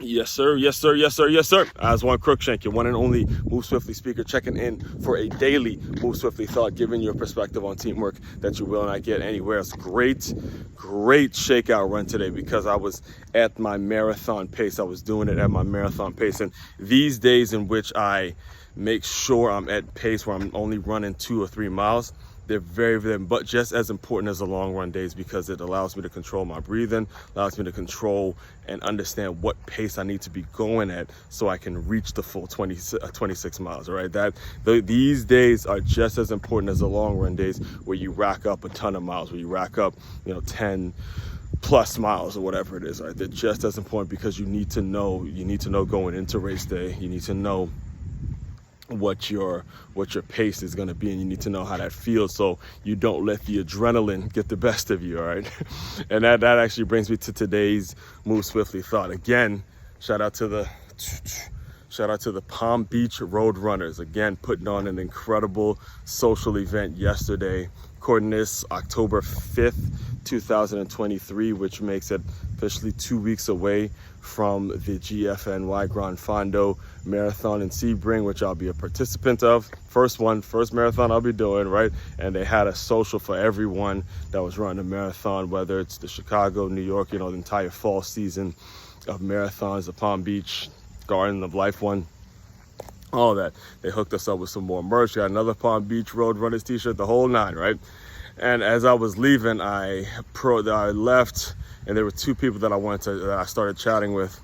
Yes, sir. Yes, sir. Yes, sir. Yes, sir. Aswand Cruickshank, your one and only Move Swiftly speaker, checking in for a daily Move Swiftly thought, giving you a perspective on teamwork that you will not get anywhere else. Great shakeout run today because I was at my marathon pace. I was doing it at my marathon pace. And these days in which I make sure I'm at pace where I'm only running 2 or 3 miles, they're very, but just as important as the long run days because it allows me to control my breathing, allows me to control and understand what pace I need to be going at so I can reach the full 26 miles, all right? These days are just as important as the long run days where you rack up a ton of miles, where you rack up, 10 plus miles or whatever it is, right? They're just as important because you need to know going into race day, you need to know what your pace is going to be, and you need to know how that feels so you don't let the adrenaline get the best of you, all right? And that actually brings me to today's Move Swiftly thought. Again, shout out to the Palm Beach Road Runners, again putting on an incredible social event yesterday. Recording this October 5th, 2023, which makes it officially 2 weeks away from the GFNY Gran Fondo Marathon in Sebring, which I'll be a participant of. First marathon I'll be doing, right? And they had a social for everyone that was running a marathon, whether it's the Chicago, New York, the entire fall season of marathons, the Palm Beach Garden of Life one. All that. They hooked us up with some more merch. Got another Palm Beach Road Runners t-shirt, the whole nine, right? And as I was leaving, I left, and there were 2 people that I started chatting with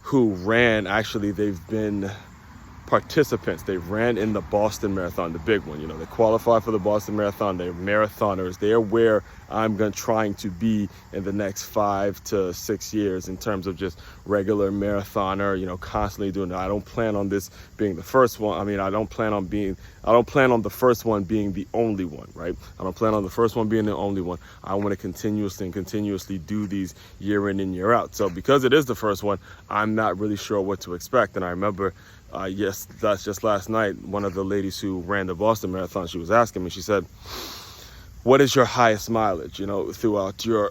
who ran. Actually, they've been participants. They ran in the Boston Marathon, the big one. They qualified for the Boston Marathon. They're marathoners. They're where I'm trying to be in the next 5 to 6 years in terms of just regular marathoner, constantly doing it. I don't plan on this being the first one. I don't plan on the first one being the only one, right? I don't plan on the first one being the only one. I want to continuously do these year in and year out. So because it is the first one, I'm not really sure what to expect. And I remember that's just last night, one of the ladies who ran the Boston Marathon, she was asking me, she said, what is your highest mileage, throughout your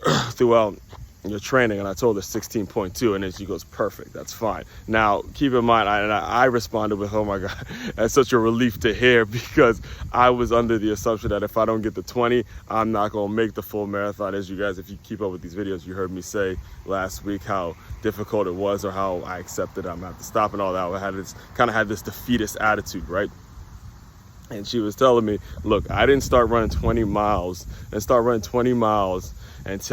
training? And I told her 16.2, and then she goes, perfect, that's fine. Now, keep in mind, I responded with, oh my God, that's such a relief to hear, because I was under the assumption that if I don't get the 20, I'm not going to make the full marathon. As you guys, if you keep up with these videos, you heard me say last week how difficult it was, or how I accepted I'm going to have to stop and all that. I had this defeatist attitude, right? And she was telling me, look, I didn't start running 20 miles until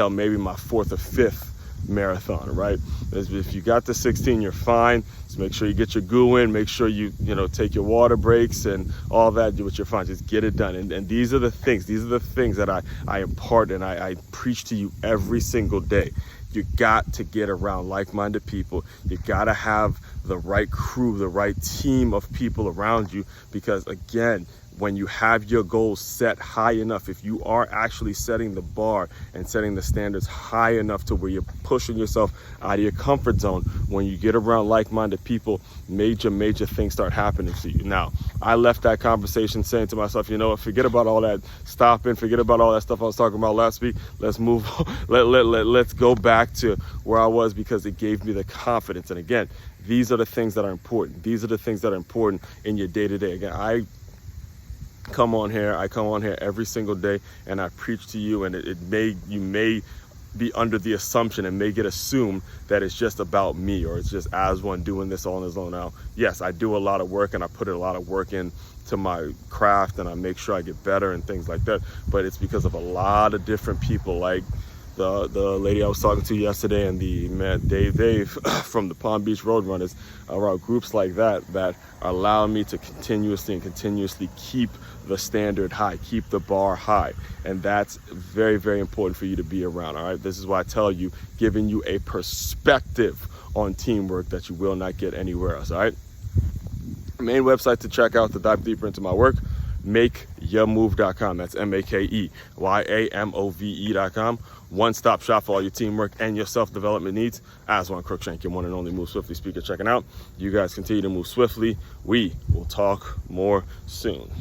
maybe my 4th or 5th marathon, right? If you got the 16, you're fine. Just make sure you get your goo in, make sure you take your water breaks and all that, do what you're fine. Just get it done. And these are the things that I impart and I preach to you every single day. You got to get around like-minded people. You got to have the right crew, the right team of people around you, because again, when you have your goals set high enough, if you are actually setting the bar and setting the standards high enough to where you're pushing yourself out of your comfort zone, when you get around like-minded people, major things start happening to you. Now, I left that conversation saying to myself, forget about all that stopping, forget about all that stuff I was talking about last week. Let's move on. Let's go back to where I was, because it gave me the confidence. And again, these are the things that are important. These are the things that are important in your day-to-day. Again, I come on here every single day and I preach to you, and you may be under the assumption and may get assumed that it's just about me, or it's just Aswand doing this all on his own. Now, yes, I do a lot of work, and I put a lot of work into my craft, and I make sure I get better and things like that, but it's because of a lot of different people, like the lady I was talking to yesterday, and the man Dave from the Palm Beach Road Runners, around groups like that allow me to continuously keep the standard high, keep the bar high. And that's very, very important for you to be around, all right? This is why I tell you, giving you a perspective on teamwork that you will not get anywhere else, all right? Main website to check out to dive deeper into my work, makeyamove.com. That's MAKEYAMOVE.com. One-stop shop for all your teamwork and your self-development needs. Aswand Cruickshank, your one and only Move Swiftly speaker, checking out. You guys continue to move swiftly. We will talk more soon.